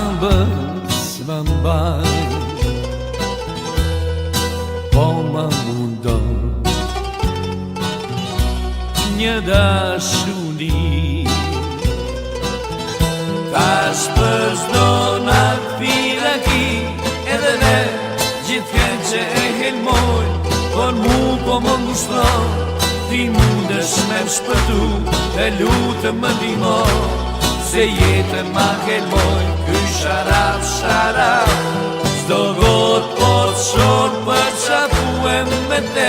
Këmbës më mbaj, po më mundon një dashuri. Tash për çdo natë piraki, edhe ne gjithëherë që e helmoj, por mu po më ngushton, ti mundesh me më shpëtu, e lutem më ndihmo, se jetën ma helmoj, ky sharaf, sharaf. Çdo gotë po të shoh për qafuem me te,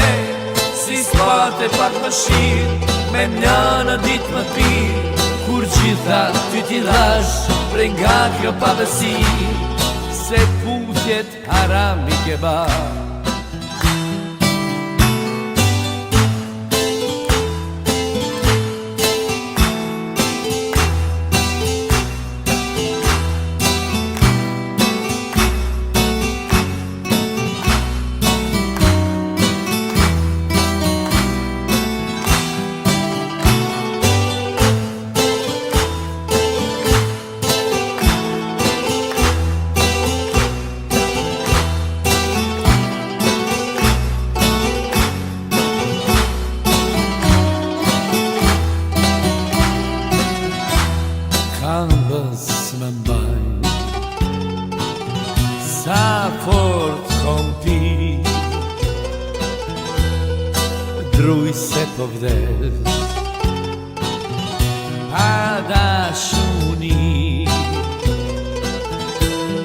si s'pate pak më shirë, me mjanë ditë më pirë, kur gjitha ty t'i dhash, prej nga kjo pavësi, se putjet haram i ke ba. Këmbës më mbaj, sa fort kom pi, druj se po vdes, pa dashuni.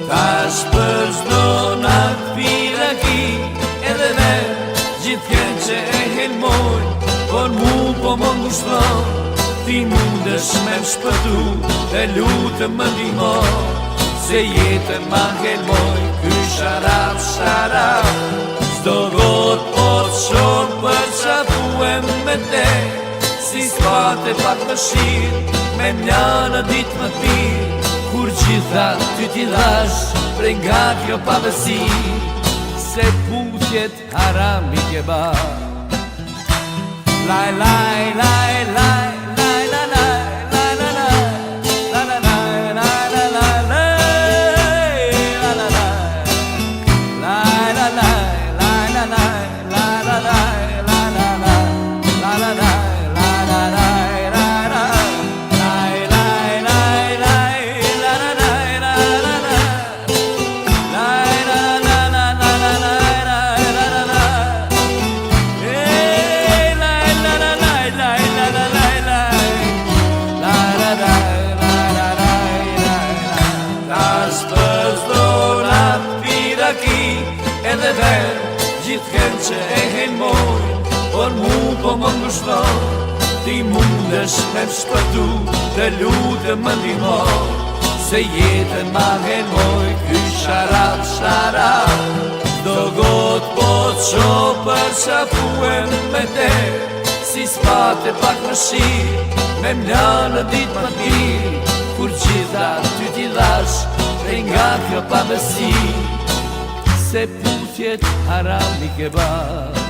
Tash për çdo natë piraki, edhe ne gjithëherë që e helmoj, por mu po më ngushton, ti mundesh me më shpëtu, e lutem më ndihmo, se jetën ma helmoj, ky sharaf, sharaf. Çdo gotë po të shoh për qafuem me te, si s'pate pak më shirë, me mjanë ditë më pirë, kur gjitha ty t'i dhash, prej nga kjo pavësi, se putjet haram i ke ba. Laj, laj, laj, laj, edhe verë, gjithëherë që e helmoj, por mu po më ngushton, ti mundesh me më shpëtu, të lutem më ndihmo, se jetën ma helmoj, ky sharaf, sharaf. Do gotë po të shoh për qafuem me te, si s'pate pak më shirë, me mjanë ditë më pirë, kur gjitha ty t'i dhash, prej nga kjo pavësi, se putjet haram i ke ba.